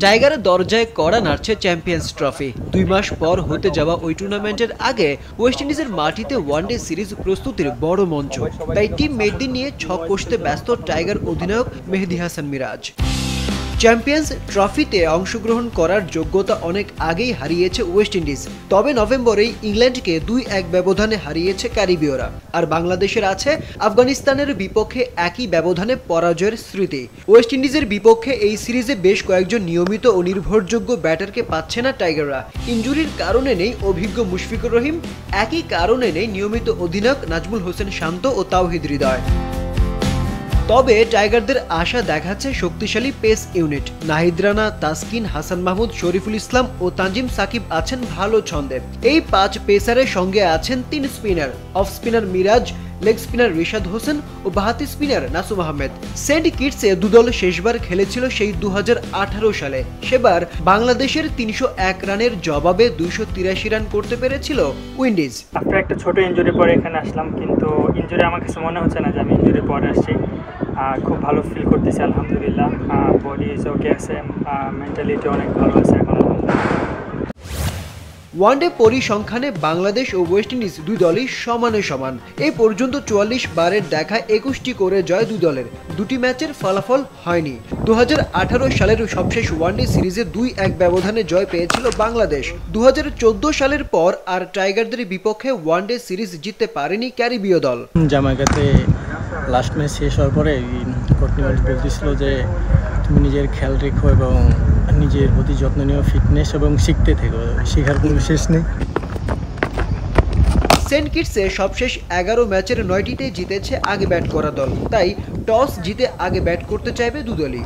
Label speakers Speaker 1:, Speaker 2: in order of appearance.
Speaker 1: টাইগারের দরজায় কড়া নাড়ছে চ্যাম্পিয়ন্স ট্রফি। 2 মাস পর হতে যাওয়া ওই টুর্নামেন্টের আগে ওয়েস্ট ইন্ডিজের মাটিতে ওয়ানডে সিরিজ প্রস্তুতির বড় মঞ্চ, তাই টিম মেহেদী নিয়ে ছক কষতে ব্যস্ত টাইগার অধিনায়ক মেহেদী হাসান মিরাজ। চ্যাম্পিয়ন্স ট্রফিতে অংশগ্রহণ করার যোগ্যতা অনেক আগেই হারিয়েছে ওয়েস্ট ইন্ডিজ, তবে নভেম্বরেই ইংল্যান্ডকে 2-1 ব্যবধানে হারিয়েছে ক্যারিবীয়রা। আর বাংলাদেশের আছে আফগানিস্তানের বিপক্ষে একই ব্যবধানে পরাজয়ের স্মৃতি। ওয়েস্ট ইন্ডিজের বিপক্ষে এই সিরিজে বেশ কয়েকজন নিয়মিত ও নির্ভরযোগ্য ব্যাটারকে পাচ্ছে না টাইগাররা। ইনজুরির কারণে নেই অভিজ্ঞ মুশফিকুর রহিম, একই কারণে নেই নিয়মিত অধিনায়ক নাজমুল হোসেন শান্ত ও তাওহিদ হৃদয়। তবে টাইগারদের আশা দেখাচ্ছে শক্তিশালী পেস ইউনিট। নাহিদ রানা, তাসকিন, হাসান মাহমুদ, শরীফুল ইসলাম ও তানজিম সাকিব আছেন ভালো ছন্দে। এই 5 পেসারের সঙ্গে আছেন 3 spinner, off spinner Miraz, leg spinner Rishad Hossain ও বাহাতি স্পিনার নাসুম আহমেদ। সেন্ট কিটসে দুদল শেষবার খেলেছিল সেই 2018 সালে। সেবার বাংলাদেশের 301 রানের জবাবে 283 রান করতে পেরেছিল উইন্ডিজ।
Speaker 2: একটা ছোট ইনজুরি পরে এখানে আসলাম, কিন্তু ইনজুরি আমার কাছে মনে হচ্ছে না যে আমি ইনজুরি পরে আসছি। খুব ভালো ফিল করতেছি আলহামদুলিল্লাহ। বডি ইজ ওকে আছে, মেন্টালিটি অনেক ভালো আছে এখন।
Speaker 1: ওয়ানডে পরিসংখ্যানে বাংলাদেশ ও ওয়েস্ট ইন্ডিজ দুই দলই সমানে সমান। এই পর্যন্ত 44 বারের দেখা 21টি করে জয় দুই দলের। 2টি ম্যাচের ফলাফল হয়নি। 2018 সালের সবশেষ ওয়ানডে সিরিজে 2-1 ব্যবধানে জয় পেয়েছিল বাংলাদেশ। 2014 সালের পর আর টাইগারদের বিপক্ষে ওয়ানডে সিরিজ জিততে পারেনি ক্যারিবীয় দল।
Speaker 3: জামাইকাতে লাস্ট ম্যাচ শেষ হওয়ার পরে কোর্টনিওয়াল বলতেছিল যে তুমি নিজের খেয়াল রেখো এবং নিজের প্রতি যত্ন নিও, ফিটনেস এবং শিখতে থেকো, শেখার কোনো শেষ নেই।
Speaker 1: সেন্ট কিটসে সবশেষ 11 ম্যাচের 9টিতে জিতেছে আগে ব্যাট করা দল, তাই টস জিতে আগে ব্যাট করতে চাইবে দুদলই।